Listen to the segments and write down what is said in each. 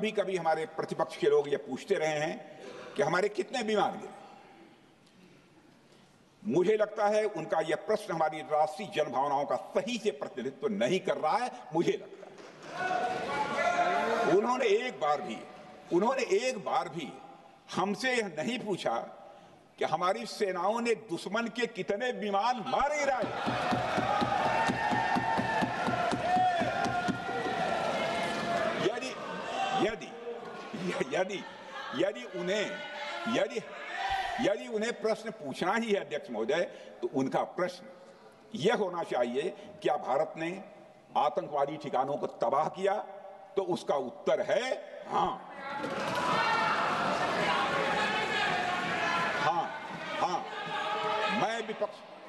कभी कभी हमारे प्रतिपक्ष के लोग ये पूछते रहे हैं कि हमारे कितने बीमार गिरे। मुझे लगता है उनका यह प्रश्न हमारी राष्ट्रीय जनभावनाओं का सही से प्रतिनिधित्व नहीं कर रहा है। मुझे लगता है उन्होंने एक बार भी हमसे यह नहीं पूछा कि हमारी सेनाओं ने दुश्मन के कितने विमान मार गिराए। यदि उन्हें प्रश्न पूछना ही है अध्यक्ष महोदय, तो उनका प्रश्न यह होना चाहिए, क्या भारत ने आतंकवादी ठिकानों को तबाह किया? तो उसका उत्तर है हाँ।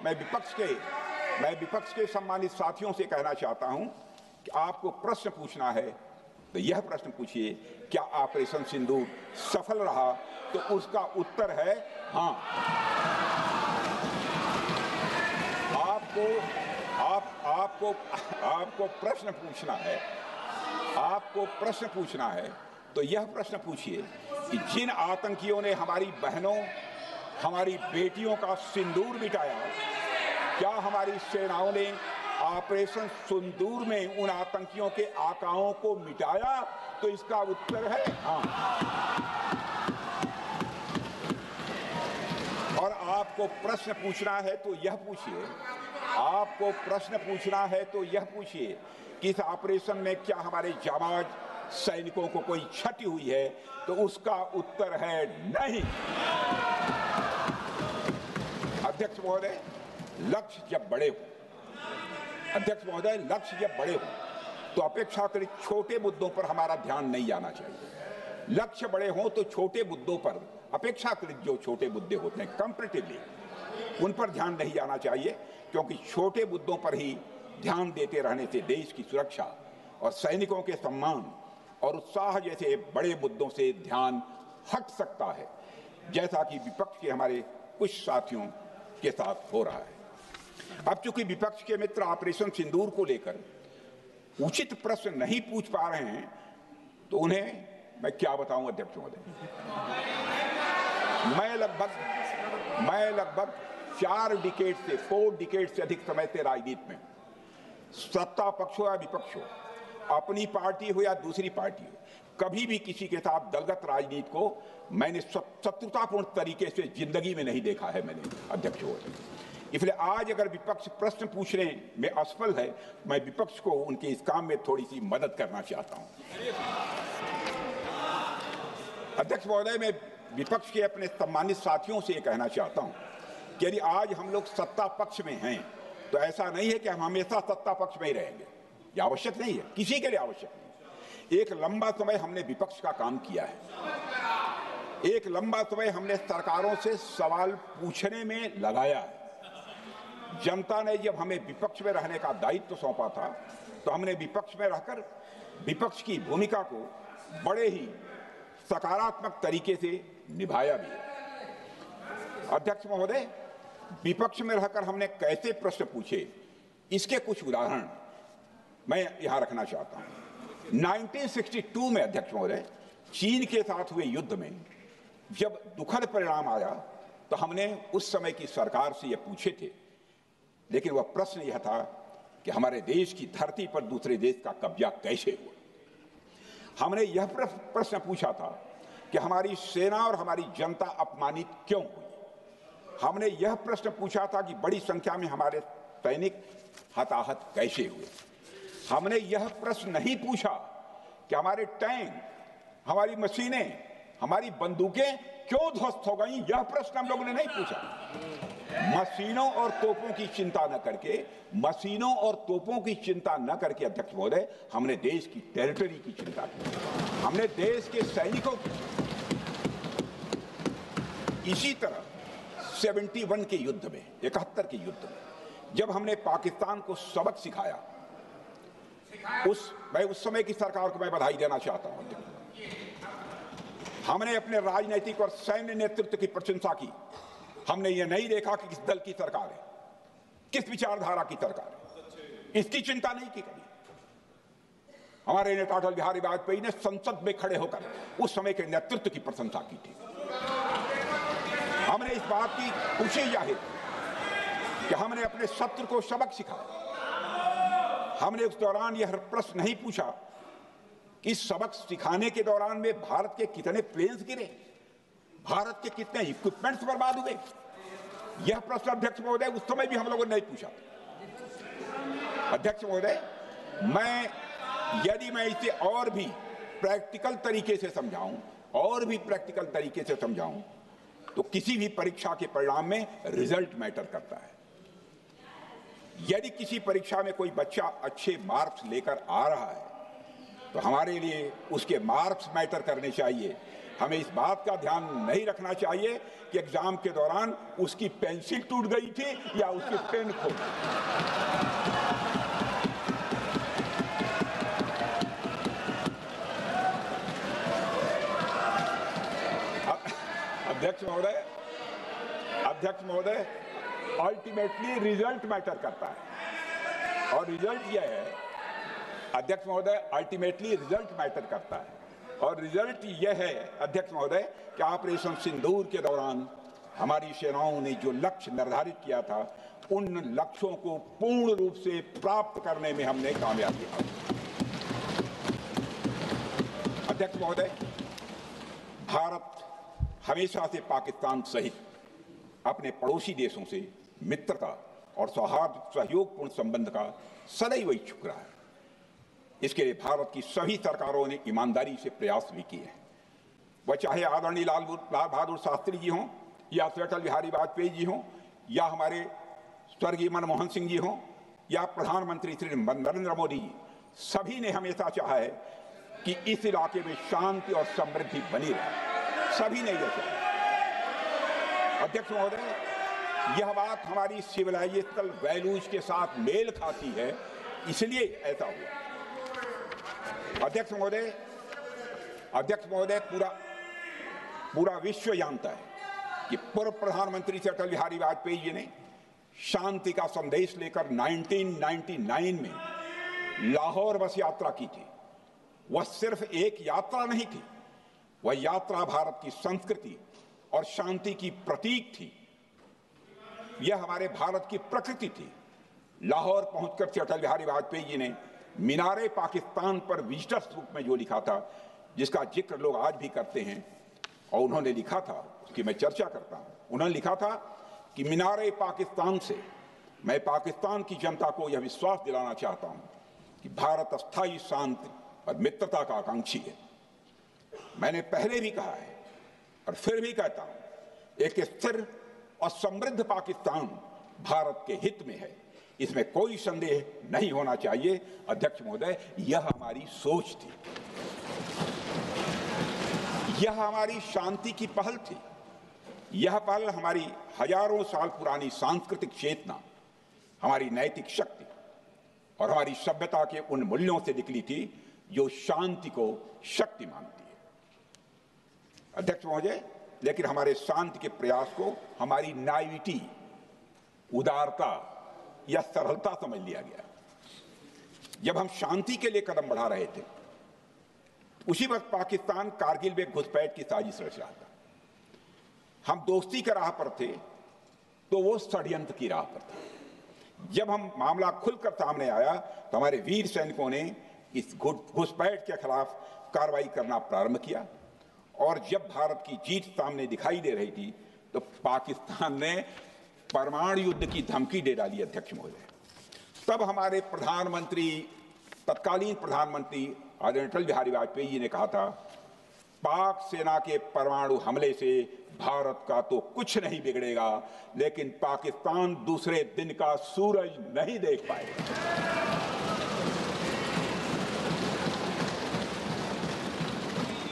मैं विपक्ष के सम्मानित साथियों से कहना चाहता हूं कि आपको प्रश्न पूछना है तो यह प्रश्न पूछिए, क्या ऑपरेशन सिंदूर सफल रहा? तो उसका उत्तर है हाँ। आपको प्रश्न पूछना है तो यह प्रश्न पूछिए कि जिन आतंकियों ने हमारी बहनों, हमारी बेटियों का सिंदूर मिटाया, क्या हमारी सेनाओं ने ऑपरेशन सिंदूर में उन आतंकियों के आकाओं को मिटाया? तो इसका उत्तर है हाँ। और आपको प्रश्न पूछना है तो यह पूछिए कि इस ऑपरेशन में क्या हमारे जाबाज सैनिकों को कोई क्षति हुई है? तो उसका उत्तर है नहीं। अध्यक्ष महोदय, लक्ष्य जब बड़े हो तो अपेक्षाकृत छोटे मुद्दों पर हमारा ध्यान नहीं जाना चाहिए। लक्ष्य बड़े हों तो छोटे मुद्दों पर, अपेक्षाकृत जो छोटे मुद्दे होते हैं कंपैरेटिवली, उन पर ध्यान नहीं जाना चाहिए, क्योंकि छोटे मुद्दों पर ही ध्यान देते रहने से देश की सुरक्षा और सैनिकों के सम्मान और उत्साह जैसे बड़े मुद्दों से ध्यान हट सकता है, जैसा कि विपक्ष के हमारे कुछ साथियों के साथ हो रहा है। अब चूंकि विपक्ष के मित्र ऑपरेशन सिंदूर को लेकर उचित प्रश्न नहीं पूछ पा रहे हैं, तो उन्हें मैं क्या बताऊं अध्यक्ष महोदय। मैं लगभग 4 डिकेड से अधिक समय से राजनीति में, सत्ता पक्ष हो या विपक्ष हो, अपनी पार्टी हो या दूसरी पार्टी हो, कभी भी किसी के साथ दलगत राजनीति को मैंने शत्रुतापूर्ण तरीके से जिंदगी में नहीं देखा है मैंने अध्यक्ष महोदय। इसलिए आज अगर विपक्ष प्रश्न पूछने में असफल है, मैं विपक्ष को उनके इस काम में थोड़ी सी मदद करना चाहता हूं। अध्यक्ष महोदय, मैं विपक्ष के अपने सम्मानित साथियों से ये कहना चाहता हूं कि यदि आज हम लोग सत्ता पक्ष में हैं, तो ऐसा नहीं है कि हम हमेशा सत्ता पक्ष में ही रहेंगे। यह आवश्यक नहीं है, किसी के लिए आवश्यक नहीं। एक लंबा समय हमने विपक्ष का काम किया है, एक लंबा समय हमने सरकारों से सवाल पूछने में लगाया है। जनता ने जब हमें विपक्ष में रहने का दायित्व सौंपा था, तो हमने विपक्ष में रहकर विपक्ष की भूमिका को बड़े ही सकारात्मक तरीके से निभाया भी। अध्यक्ष महोदय, विपक्ष में रहकर हमने कैसे प्रश्न पूछे, इसके कुछ उदाहरण मैं यहां रखना चाहता हूं। 1962 में अध्यक्ष महोदय, चीन के साथ हुए युद्ध में जब दुखद परिणाम आया, तो हमने उस समय की सरकार से यह पूछे थे, लेकिन वह प्रश्न यह था कि हमारे देश की धरती पर दूसरे देश का कब्जा कैसे हुआ। हमने यह प्रश्न पूछा था कि हमारी सेना और हमारी जनता अपमानित क्यों हुई। हमने यह प्रश्न पूछा था कि बड़ी संख्या में हमारे सैनिक हताहत कैसे हुए। हमने यह प्रश्न नहीं पूछा कि हमारे टैंक, हमारी मशीनें, हमारी बंदूकें क्यों ध्वस्त हो गई। यह प्रश्न हम लोगों ने नहीं पूछा। मशीनों और तोपों की चिंता न करके अध्यक्ष महोदय, हमने देश की टेरिटरी की चिंता की, हमने देश के सैनिकों की। इसी तरह 71 के युद्ध में, 71 के युद्ध में जब हमने पाकिस्तान को सबक सिखाया, मैं उस समय की सरकार को मैं बधाई देना चाहता हूं। हमने अपने राजनीतिक और सैन्य नेतृत्व की प्रशंसा की। हमने ये नहीं देखा कि किस दल की सरकार है, किस विचारधारा की सरकार है, इसकी चिंता नहीं की कभी। हमारे नेता अटल बिहारी वाजपेयी ने संसद में खड़े होकर उस समय के नेतृत्व की प्रशंसा की थी। हमने इस बात की खुशी जाहिर कि हमने अपने शत्रु को सबक सिखाया। हमने उस दौरान यह प्रश्न नहीं पूछा कि सबक सिखाने के दौरान में भारत के कितने प्लेन्स गिरे, भारत के कितने इक्विपमेंट्स बर्बाद हुए। यह प्रश्न अध्यक्ष महोदय उस समय भी हम लोगों ने नहीं पूछा। अध्यक्ष महोदय, यदि मैं इसे और भी प्रैक्टिकल तरीके से समझाऊं तो किसी भी परीक्षा के परिणाम में रिजल्ट मैटर करता है। यदि किसी परीक्षा में कोई बच्चा अच्छे मार्क्स लेकर आ रहा है तो हमारे लिए उसके मार्क्स मैटर करने चाहिए। हमें इस बात का ध्यान नहीं रखना चाहिए कि एग्जाम के दौरान उसकी पेंसिल टूट गई थी या उसकी पेन खो गई। अध्यक्ष महोदय, अल्टीमेटली रिजल्ट मैटर करता है और रिजल्ट यह है, अध्यक्ष महोदय, अल्टीमेटली रिजल्ट मैटर करता है और रिजल्ट यह है अध्यक्ष महोदय कि ऑपरेशन सिंदूर के दौरान हमारी सेनाओं ने जो लक्ष्य निर्धारित किया था उन लक्ष्यों को पूर्ण रूप से प्राप्त करने में हमने कामयाबी हासिल की। अध्यक्ष महोदय, भारत हमेशा से पाकिस्तान सहित अपने पड़ोसी देशों से मित्रता और सौहार्द सहयोगपूर्ण संबंध का सदैव इच्छुक रहा है। इसके लिए भारत की सभी सरकारों ने ईमानदारी से प्रयास भी किए हैं। वह चाहे आदरणीय लाल बहादुर शास्त्री जी हों या अटल बिहारी वाजपेयी जी हों या हमारे स्वर्गीय मनमोहन सिंह जी हों या प्रधानमंत्री श्री नरेंद्र मोदी जी, सभी ने हमेशा चाहा है कि इस इलाके में शांति और समृद्धि बनी रहे। सभी ने यह चाहा। अध्यक्ष महोदय, यह बात हमारी सिविलाइजेशनल वैल्यूज के साथ मेल खाती है, इसलिए ऐसा हुआ। अध्यक्ष महोदय, पूरा विश्व जानता है कि पूर्व प्रधानमंत्री श्री अटल बिहारी वाजपेयी जी ने शांति का संदेश लेकर 1999 में लाहौर बस यात्रा की थी। वह सिर्फ एक यात्रा नहीं थी, वह यात्रा भारत की संस्कृति और शांति की प्रतीक थी। यह हमारे भारत की प्रकृति थी। लाहौर पहुंचकर श्री अटल बिहारी वाजपेयी जी ने मीनारे पाकिस्तान पर विजिटर्स रूप में जो लिखा था, जिसका जिक्र लोग आज भी करते हैं, और उन्होंने लिखा था, उसकी मैं चर्चा करता हूं। उन्होंने लिखा था कि मीनारे पाकिस्तान से मैं पाकिस्तान की जनता को यह विश्वास दिलाना चाहता हूं कि भारत अस्थायी शांति और मित्रता का आकांक्षी है। मैंने पहले भी कहा है और फिर भी कहता हूं, एक स्थिर और समृद्ध पाकिस्तान भारत के हित में है, इसमें कोई संदेह नहीं होना चाहिए। अध्यक्ष महोदय, यह हमारी सोच थी, यह हमारी शांति की पहल थी। यह पहल हमारी हजारों साल पुरानी सांस्कृतिक चेतना, हमारी नैतिक शक्ति और हमारी सभ्यता के उन मूल्यों से निकली थी जो शांति को शक्ति मानती है। अध्यक्ष महोदय, लेकिन हमारे शांति के प्रयास को हमारी नाइविटी, उदारता या सरलता समझ लिया गया। जब हम शांति के लिए कदम बढ़ा रहे थे, उसी वक्त पाकिस्तान कारगिल में घुसपैठ की साजिश रच रहा था। हम दोस्ती के राह पर थे तो वो षड्यंत्र की राह पर थे। जब हम मामला खुलकर सामने आया तो हमारे वीर सैनिकों ने इस घुसपैठ के खिलाफ कार्रवाई करना प्रारंभ किया, और जब भारत की जीत सामने दिखाई दे रही थी तो पाकिस्तान ने परमाणु युद्ध की धमकी दे डाली। अध्यक्ष महोदय, तब हमारे तत्कालीन प्रधानमंत्री आदरणीय अटल बिहारी वाजपेयी जी ने कहा था, पाक सेना के परमाणु हमले से भारत का तो कुछ नहीं बिगड़ेगा, लेकिन पाकिस्तान दूसरे दिन का सूरज नहीं देख पाएगा।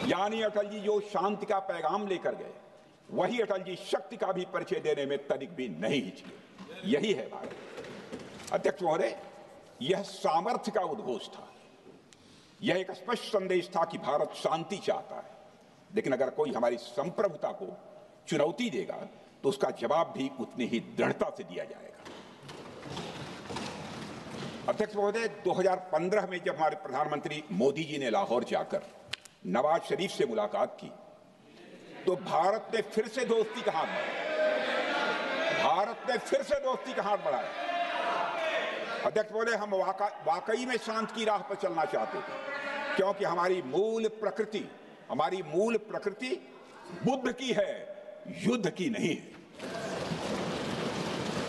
यानी अटल जी जो शांति का पैगाम लेकर गए, वही अटल जी शक्ति का भी परिचय देने में तनिक भी नहीं हिचके। यही है भारत। अध्यक्ष महोदय, यह सामर्थ्य का उद्घोष था। यह एक स्पष्ट संदेश था कि भारत शांति चाहता है, लेकिन अगर कोई हमारी संप्रभुता को चुनौती देगा तो उसका जवाब भी उतनी ही दृढ़ता से दिया जाएगा। अध्यक्ष महोदय, 2015 में जब हमारे प्रधानमंत्री मोदी जी ने लाहौर जाकर नवाज शरीफ से मुलाकात की तो भारत ने फिर से दोस्ती का हाथ बढ़ाया। भारत ने फिर से दोस्ती का हाथ बढ़ाया। अध्यक्ष महोदय, हम वाकई में शांति की राह पर चलना चाहते थे, क्योंकि हमारी मूल प्रकृति बुद्ध की है, युद्ध की नहीं है।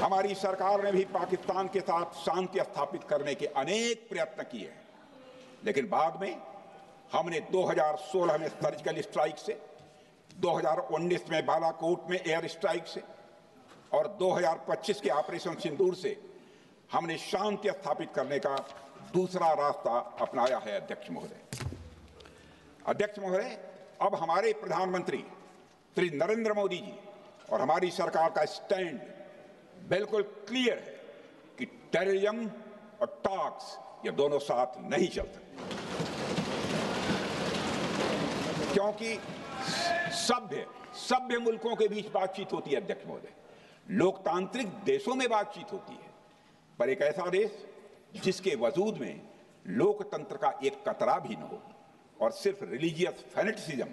हमारी सरकार ने भी पाकिस्तान के साथ शांति स्थापित करने के अनेक प्रयत्न किए हैं, लेकिन बाद में हमने 2016 में सर्जिकल स्ट्राइक से, 2019 में बालाकोट में एयर स्ट्राइक से और 2025 के ऑपरेशन सिंदूर से हमने शांति स्थापित करने का दूसरा रास्ता अपनाया है। अध्यक्ष महोदय, अब हमारे प्रधानमंत्री श्री नरेंद्र मोदी जी और हमारी सरकार का स्टैंड बिल्कुल क्लियर है कि टेररिज्म और टॉक्स ये दोनों साथ नहीं चल सकते, क्योंकि सभ्य मुल्कों के बीच बातचीत होती है। अध्यक्ष महोदय, लोकतांत्रिक देशों में बातचीत होती है, पर एक ऐसा देश जिसके वजूद में लोकतंत्र का एक कतरा भी न हो और सिर्फ रिलीजियस फैनेटिसिज्म,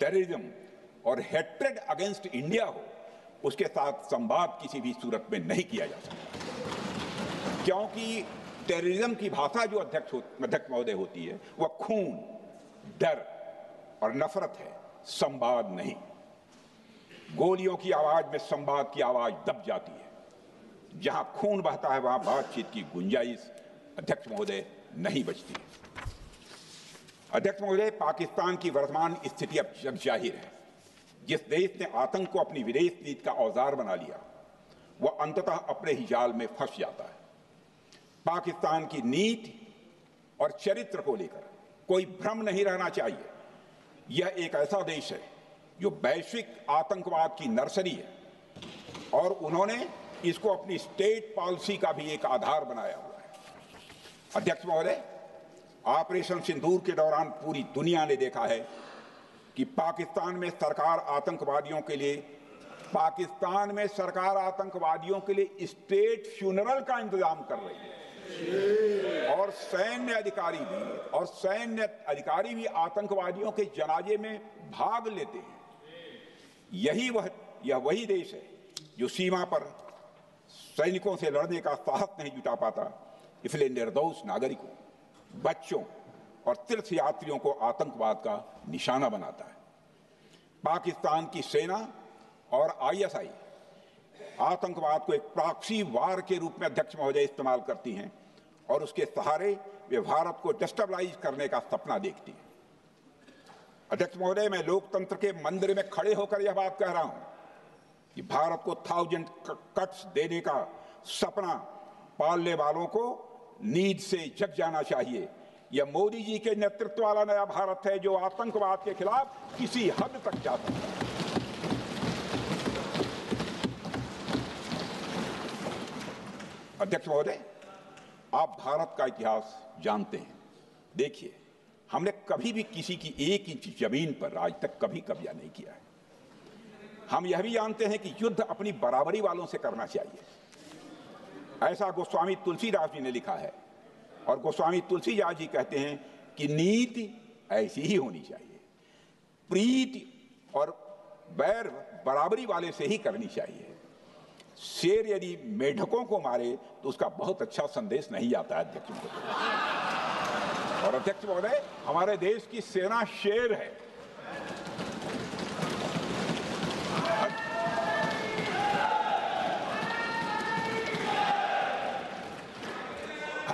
टेररिज्म और हेट्रेड अगेंस्ट इंडिया हो, उसके साथ संवाद किसी भी सूरत में नहीं किया जा सकता, क्योंकि टेररिज्म की भाषा जो अध्यक्ष महोदय होती है वह खून, डर और नफरत है, संवाद नहीं। गोलियों की आवाज में संवाद की आवाज दब जाती है। जहां खून बहता है वहां बातचीत की गुंजाइश अध्यक्ष महोदय नहीं बचती है। अध्यक्ष महोदय, पाकिस्तान की वर्तमान स्थिति अब जग जाहिर है। जिस देश ने आतंक को अपनी विदेश नीति का औजार बना लिया, वह अंततः अपने ही जाल में फंस जाता है। पाकिस्तान की नीति और चरित्र को लेकर कोई भ्रम नहीं रहना चाहिए। यह एक ऐसा देश है जो वैश्विक आतंकवाद की नर्सरी है और उन्होंने इसको अपनी स्टेट पॉलिसी का भी एक आधार बनाया हुआ है। अध्यक्ष महोदय, ऑपरेशन सिंदूर के दौरान पूरी दुनिया ने देखा है कि पाकिस्तान में सरकार आतंकवादियों के लिए स्टेट फ्यूनरल का इंतजाम कर रही है और सैन्य अधिकारी भी आतंकवादियों के जनाजे में भाग लेते हैं। यह वही देश है जो सीमा पर सैनिकों से लड़ने का साहस नहीं जुटा पाता, इसलिए निर्दोष नागरिकों, बच्चों और तीर्थ यात्रियों को आतंकवाद का निशाना बनाता है। पाकिस्तान की सेना और आईएसआई आतंकवाद को एक प्रॉक्सी वार के रूप में अध्यक्ष महोदय इस्तेमाल करती हैं और उसके सहारे वे भारत को डिस्टेबलाइज करने का सपना देखती है। अध्यक्ष महोदय, मैं लोकतंत्र के मंदिर में खड़े होकर यह बात कह रहा हूं कि भारत को 1000 कट्स देने का सपना पालने वालों को नींद से जग जाना चाहिए। यह मोदी जी के नेतृत्व वाला नया भारत है जो आतंकवाद के खिलाफ किसी हद तक जा सकता है। अध्यक्ष महोदय, आप भारत का इतिहास जानते हैं। देखिए, हमने कभी भी किसी की 1 इंच जमीन पर आज तक कभी कब्जा नहीं किया है। हम यह भी जानते हैं कि युद्ध अपनी बराबरी वालों से करना चाहिए। ऐसा गोस्वामी तुलसीदास जी ने लिखा है और गोस्वामी तुलसीदास जी कहते हैं कि नीति ऐसी ही होनी चाहिए, प्रीति और बैर बराबरी वाले से ही करनी चाहिए। शेर यदि मेढकों को मारे तो उसका बहुत अच्छा संदेश नहीं आता है। अध्यक्ष महोदय, और अध्यक्ष महोदय, हमारे देश की सेना शेर है।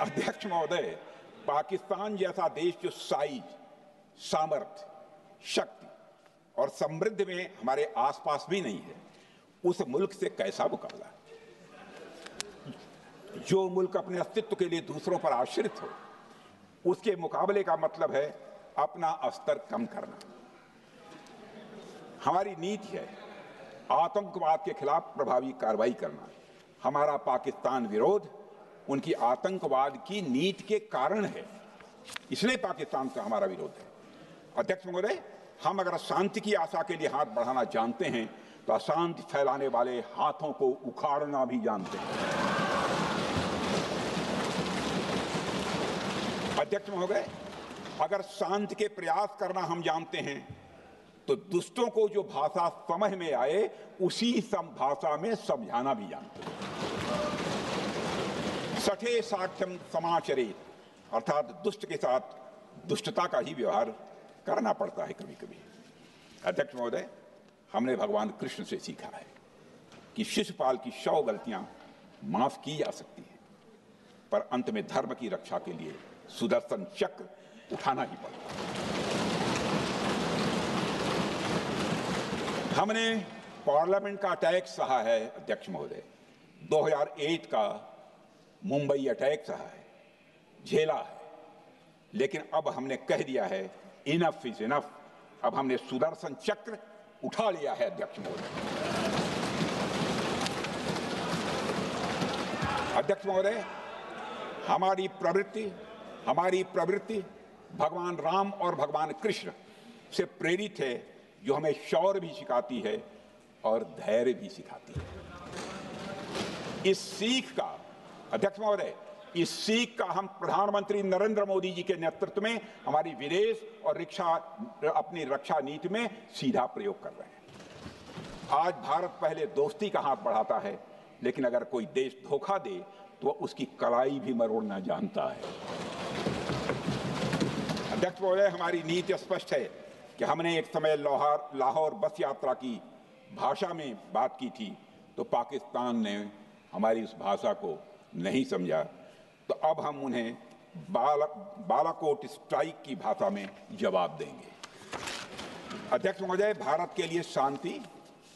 अध्यक्ष महोदय, पाकिस्तान जैसा देश जो साइज, सामर्थ्य, शक्ति और समृद्धि में हमारे आसपास भी नहीं है, उस मुल्क से कैसा मुकाबला? जो मुल्क अपने अस्तित्व के लिए दूसरों पर आश्रित हो, उसके मुकाबले का मतलब है अपना स्तर कम करना। हमारी नीति है आतंकवाद के खिलाफ प्रभावी कार्रवाई करना। हमारा पाकिस्तान विरोध उनकी आतंकवाद की नीति के कारण है, इसलिए पाकिस्तान का हमारा विरोध है। अध्यक्ष महोदय, हम अगर शांति की आशा के लिए हाथ बढ़ाना जानते हैं तो अशांति फैलाने वाले हाथों को उखाड़ना भी जानते हैं। अध्यक्ष महोदय, अगर शांति के प्रयास करना हम जानते हैं तो दुष्टों को जो भाषा समझ में आए उसी भाषा में समझाना भी जानते हैं। सठे साठ्यम समाचरे, अर्थात दुष्ट के साथ दुष्टता का ही व्यवहार करना पड़ता है कभी कभी। अध्यक्ष महोदय, हमने भगवान कृष्ण से सीखा है कि शिशुपाल की 100 गलतियां माफ की जा सकती हैं, पर अंत में धर्म की रक्षा के लिए सुदर्शन चक्र उठाना ही पड़ता है। हमने पार्लियामेंट का अटैक सहा है अध्यक्ष महोदय, 2008 का मुंबई अटैक सहा है, झेला है, लेकिन अब हमने कह दिया है इनफ इज इनफ। अब हमने सुदर्शन चक्र उठा लिया है अध्यक्ष महोदय। अध्यक्ष महोदय, हमारी प्रवृत्ति भगवान राम और भगवान कृष्ण से प्रेरित है, जो हमें शौर्य भी सिखाती है और धैर्य भी सिखाती है। इस सीख का अध्यक्ष महोदय, इस सीख का हम प्रधानमंत्री नरेंद्र मोदी जी के नेतृत्व में हमारी विदेश और अपनी रक्षा नीति में सीधा प्रयोग कर रहे हैं। आज भारत पहले दोस्ती का हाथ बढ़ाता है, लेकिन अगर कोई देश धोखा दे तो उसकी कलाई भी मरोड़ना जानता है। अध्यक्ष महोदय, हमारी नीति स्पष्ट है कि हमने एक समय लाहौर बस यात्रा की भाषा में बात की थी, तो पाकिस्तान ने हमारी उस भाषा को नहीं समझा, तो अब हम उन्हें बालाकोट स्ट्राइक की भाषा में जवाब देंगे। अध्यक्ष महोदय, भारत के लिए शांति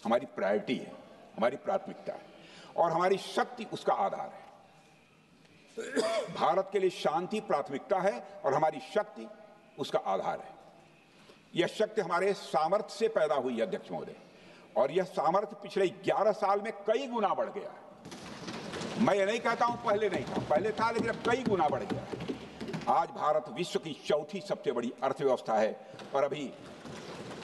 हमारी प्रायोरिटी है, हमारी प्राथमिकता है और हमारी शक्ति उसका आधार है। भारत के लिए शांति प्राथमिकता है और हमारी शक्ति उसका आधार है। यह शक्ति हमारे सामर्थ्य से पैदा हुई है अध्यक्ष महोदय, और यह सामर्थ्य पिछले 11 साल में कई गुना बढ़ गया है। मैं ये नहीं कहता हूं पहले नहीं था, पहले था, लेकिन अब कई गुना बढ़ गया है। आज भारत विश्व की चौथी सबसे बड़ी अर्थव्यवस्था है और अभी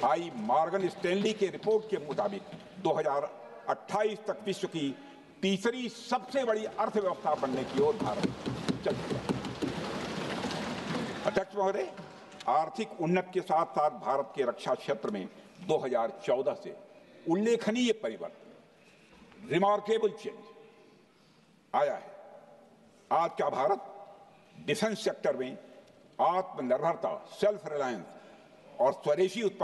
आई मॉर्गन स्टैनली के रिपोर्ट के मुताबिक 2028 तक विश्व की तीसरी सबसे बड़ी अर्थव्यवस्था बनने की ओर भारत चल रहा है। अध्यक्ष महोदय, आर्थिक उन्नति के साथ साथ भारत के रक्षा क्षेत्र में 2014 से उल्लेखनीय परिवर्तन, रिमार्केबल चेंज आया है। आज का भारत डिफेंस सेक्टर में आत्मनिर्भरता, सेल्फ रिलायंस और स्वदेशी उत्पादन